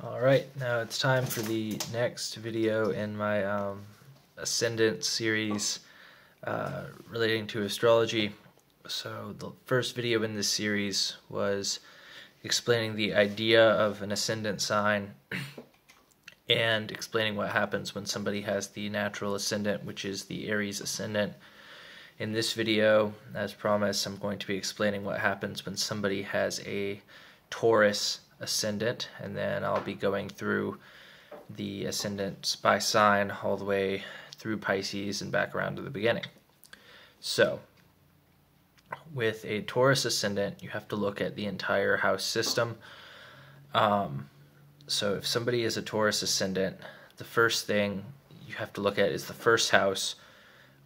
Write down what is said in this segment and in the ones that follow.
Alright, now it's time for the next video in my Ascendant series relating to astrology. So the first video in this series was explaining the idea of an ascendant sign and explaining what happens when somebody has the natural ascendant, which is the Aries ascendant. In this video, as promised, I'm going to be explaining what happens when somebody has a Taurus ascendant, and then I'll be going through the ascendants by sign all the way through Pisces and back around to the beginning. So, with a Taurus ascendant, you have to look at the entire house system. So if somebody is a Taurus ascendant, the first thing you have to look at is the first house,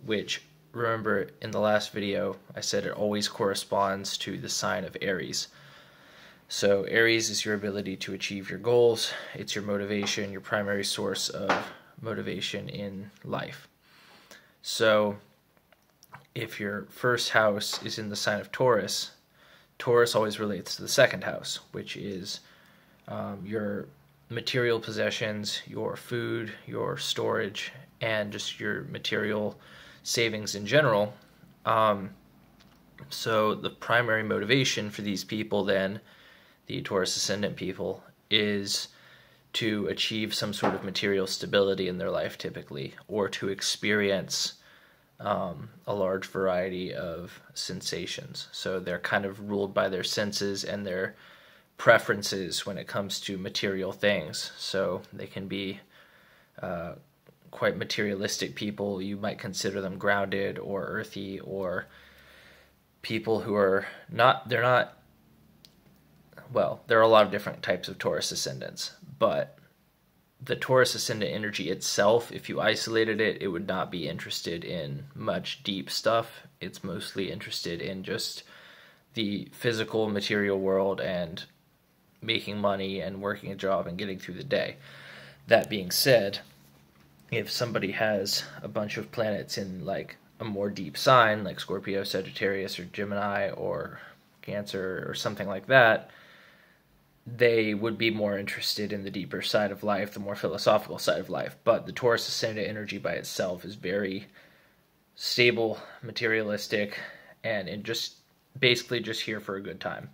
which, remember in the last video, I said it always corresponds to the sign of Aries. So Aries is your ability to achieve your goals. It's your motivation, your primary source of motivation in life. So if your first house is in the sign of Taurus, Taurus always relates to the second house, which is your material possessions, your food, your storage, and just your material savings in general. So the primary motivation for these people then, the Taurus ascendant people, is to achieve some sort of material stability in their life typically, or to experience a large variety of sensations. So they're kind of ruled by their senses and their preferences when it comes to material things. So they can be quite materialistic people. You might consider them grounded or earthy, or people who are not, well, there are a lot of different types of Taurus ascendants, but the Taurus ascendant energy itself, if you isolated it, it would not be interested in much deep stuff. It's mostly interested in just the physical material world and making money and working a job and getting through the day. That being said, if somebody has a bunch of planets in like a more deep sign, like Scorpio, Sagittarius, or Gemini, or Cancer, or something like that, they would be more interested in the deeper side of life, the more philosophical side of life. But the Taurus ascendant energy by itself is very stable, materialistic, and just basically just here for a good time.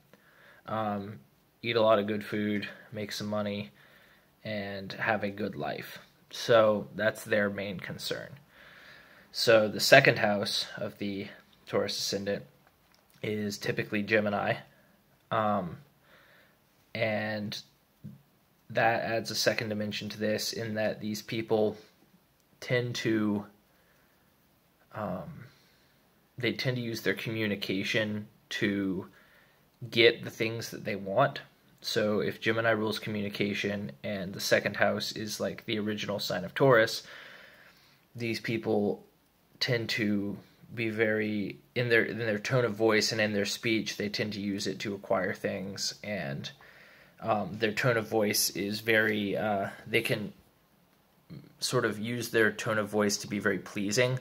Eat a lot of good food, make some money, and have a good life. So that's their main concern. So the second house of the Taurus ascendant is typically Gemini, and that adds a second dimension to this, in that these people tend to use their communication to get the things that they want. So if Gemini rules communication and the second house is like the original sign of Taurus, these people tend to be very, in their tone of voice and in their speech, they tend to use it to acquire things, and their tone of voice is very, they can sort of use their tone of voice to be very pleasing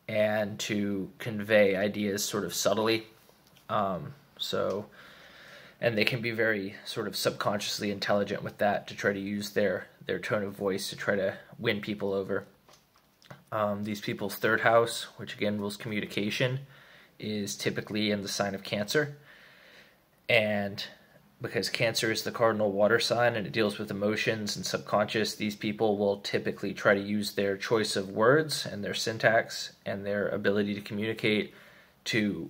and to convey ideas sort of subtly. And they can be very sort of subconsciously intelligent with that, to try to use their tone of voice to try to win people over. These people's third house, which again rules communication, is typically in the sign of Cancer. And because Cancer is the cardinal water sign and it deals with emotions and subconscious, these people will typically try to use their choice of words and their syntax and their ability to communicate to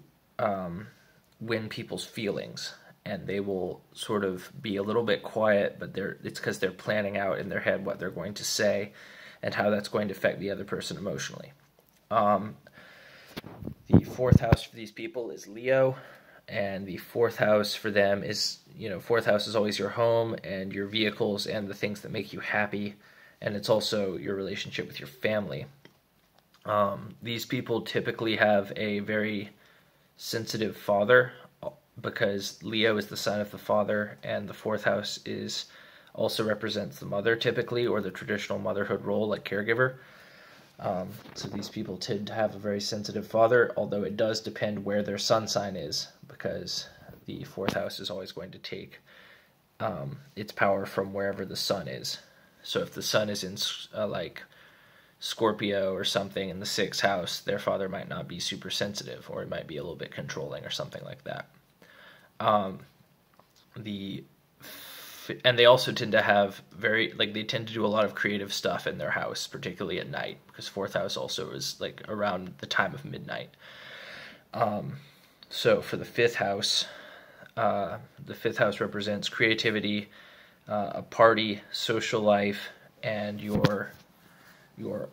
win people's feelings. And they will sort of be a little bit quiet, but it's because they're planning out in their head what they're going to say and how that's going to affect the other person emotionally. The fourth house for these people is Leo, and the fourth house for them is, fourth house is always your home and your vehicles and the things that make you happy, and it's also your relationship with your family. These people typically have a very sensitive father, because Leo is the sign of the father, and the fourth house also represents the mother typically, or the traditional motherhood role, like caregiver. So these people tend to have a very sensitive father, although it does depend where their sun sign is, because the fourth house is always going to take its power from wherever the sun is. So if the sun is in like Scorpio or something in the sixth house, their father might not be super sensitive, or it might be a little bit controlling or something like that. And they also tend to have they tend to do a lot of creative stuff in their house, particularly at night, because fourth house also is like around the time of midnight. So for the fifth house represents creativity, a party, social life, and your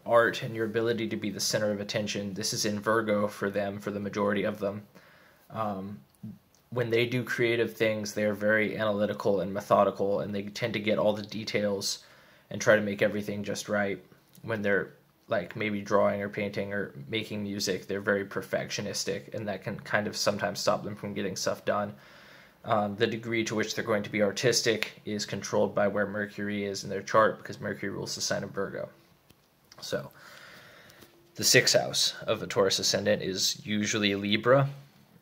art and your ability to be the center of attention. This is in Virgo for them, for the majority of them. When they do creative things, they're very analytical and methodical, and they tend to get all the details and try to make everything just right. When they're like maybe drawing or painting or making music, they're very perfectionistic, and that can kind of sometimes stop them from getting stuff done. The degree to which they're going to be artistic is controlled by where Mercury is in their chart, because Mercury rules the sign of Virgo. So the sixth house of a Taurus ascendant is usually Libra.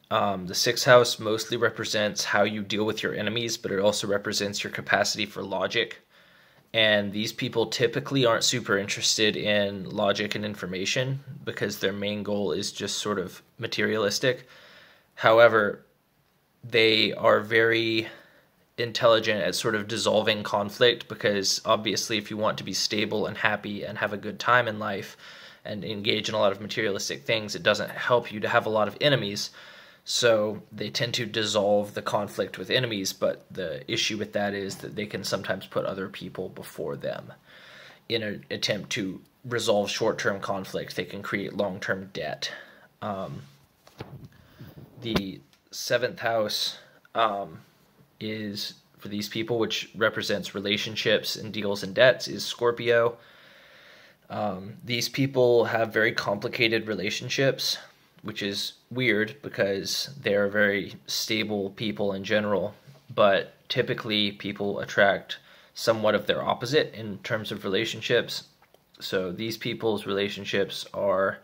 The sixth house mostly represents how you deal with your enemies, but it also represents your capacity for logic. And these people typically aren't super interested in logic and information, because their main goal is just sort of materialistic. However, they are very intelligent at sort of dissolving conflict, because obviously if you want to be stable and happy and have a good time in life and engage in a lot of materialistic things, it doesn't help you to have a lot of enemies. So they tend to dissolve the conflict with enemies, but the issue with that is that they can sometimes put other people before them. In an attempt to resolve short-term conflict, they can create long-term debt. The seventh house is, for these people, which represents relationships and deals and debts, is Scorpio. These people have very complicated relationships, which is weird because they're very stable people in general, but typically people attract somewhat of their opposite in terms of relationships. So these people's relationships are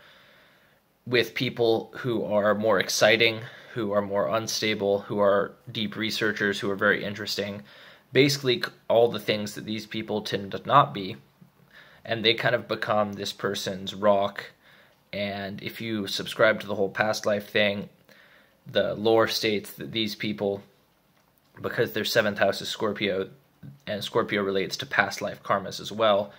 with people who are more exciting, who are more unstable, who are deep researchers, who are very interesting. Basically all the things that these people tend to not be, and they kind of become this person's rock. And if you subscribe to the whole past life thing, the lore states that these people, because their seventh house is Scorpio, and Scorpio relates to past life karmas as well,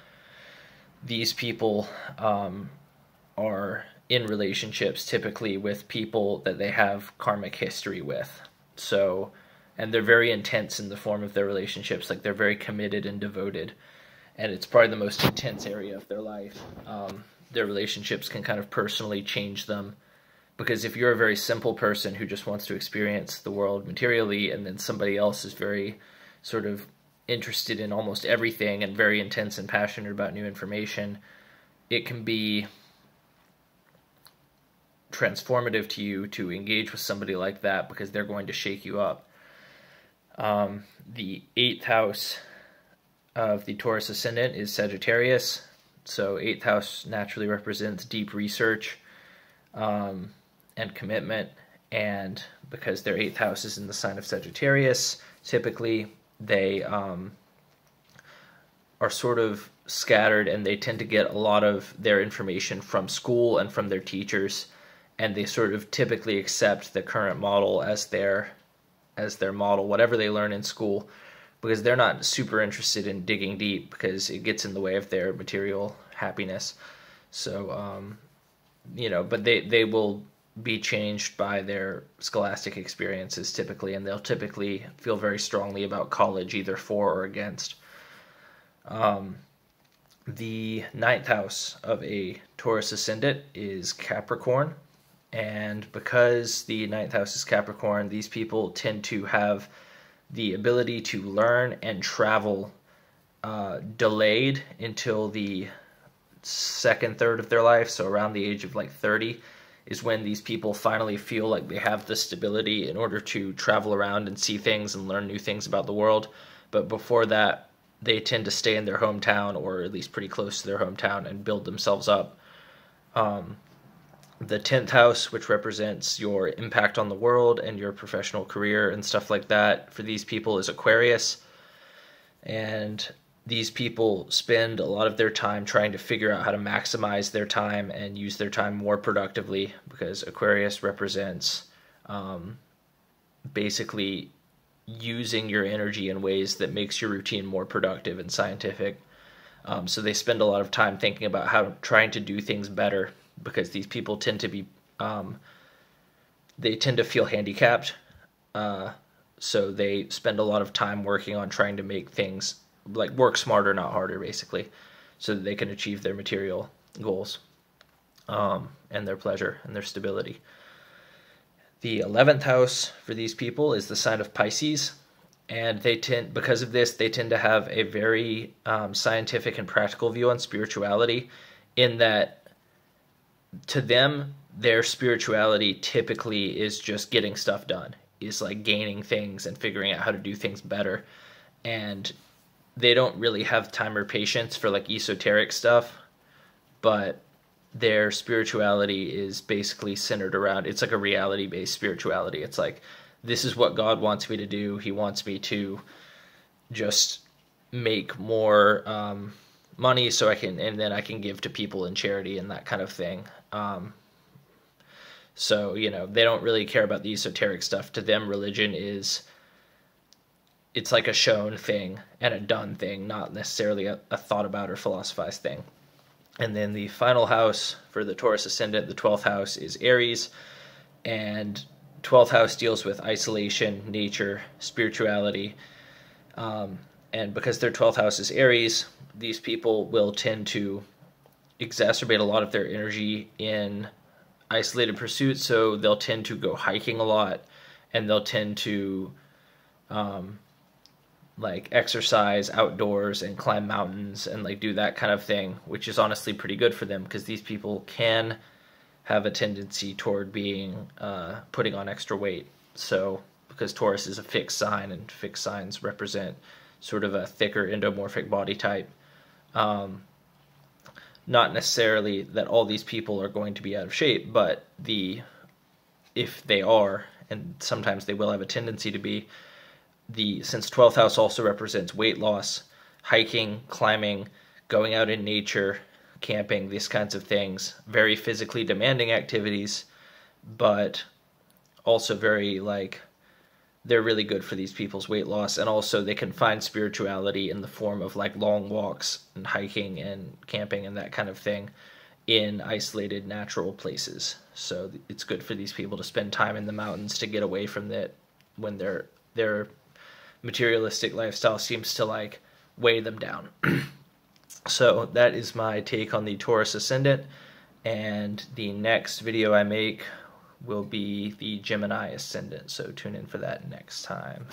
these people are in relationships typically with people that they have karmic history with. So, and they're very intense in the form of their relationships, like they're very committed and devoted, and it's probably the most intense area of their life. Their relationships can kind of personally change them, because if you're a very simple person who just wants to experience the world materially, and then somebody else is very sort of interested in almost everything and very intense and passionate about new information, it can be transformative to you to engage with somebody like that, because they're going to shake you up. The eighth house of the Taurus ascendant is Sagittarius. So eighth house naturally represents deep research and commitment, and because their eighth house is in the sign of Sagittarius, typically they are sort of scattered, and they tend to get a lot of their information from school and from their teachers, and they sort of typically accept the current model as their model, whatever they learn in school, because they're not super interested in digging deep, because it gets in the way of their material happiness. So, but they will be changed by their scholastic experiences typically, and they'll typically feel very strongly about college, either for or against. The ninth house of a Taurus ascendant is Capricorn, and because the ninth house is Capricorn, these people tend to have the ability to learn and travel delayed until the second third of their life. So around the age of like 30 is when these people finally feel like they have the stability in order to travel around and see things and learn new things about the world. But before that, they tend to stay in their hometown, or at least pretty close to their hometown, and build themselves up. The 10th house, which represents your impact on the world and your professional career and stuff like that, for these people is Aquarius. And these people spend a lot of their time trying to figure out how to maximize their time and use their time more productively, because Aquarius represents basically using your energy in ways that makes your routine more productive and scientific. So they spend a lot of time thinking about how trying to do things better, because these people tend to be they tend to feel handicapped. So they spend a lot of time working on trying to make things like work smarter, not harder, basically, so that they can achieve their material goals, and their pleasure and their stability. The 11th house for these people is the sign of Pisces, and because of this, they tend to have a very scientific and practical view on spirituality, in that to them, their spirituality typically is just getting stuff done, is like gaining things and figuring out how to do things better. And they don't really have time or patience for like esoteric stuff, but their spirituality is basically centered around, it's like a reality-based spirituality. It's like, this is what God wants me to do. He wants me to just make more money so I can, and then I can give to people in charity and that kind of thing. So, they don't really care about the esoteric stuff. To them, religion it's like a shown thing and a done thing, not necessarily a thought about or philosophized thing. And then the final house for the Taurus ascendant, the 12th house, is Aries. And 12th house deals with isolation, nature, spirituality. And because their 12th house is Aries, these people will tend to exacerbate a lot of their energy in isolated pursuits. So they'll tend to go hiking a lot, and they'll tend to like exercise outdoors and climb mountains and like do that kind of thing, which is honestly pretty good for them, because these people can have a tendency toward being putting on extra weight. So because Taurus is a fixed sign, and fixed signs represent sort of a thicker endomorphic body type, not necessarily that all these people are going to be out of shape, but if they are, and sometimes they will have a tendency to be, since 12th house also represents weight loss, hiking, climbing, going out in nature, camping, these kinds of things, very physically demanding activities, but also very they're really good for these people's weight loss. And also they can find spirituality in the form of like long walks and hiking and camping and that kind of thing in isolated natural places. So it's good for these people to spend time in the mountains to get away from that when their materialistic lifestyle seems to weigh them down. So that is my take on the Taurus ascendant, and the next video I make will be the Gemini ascendant, so tune in for that next time.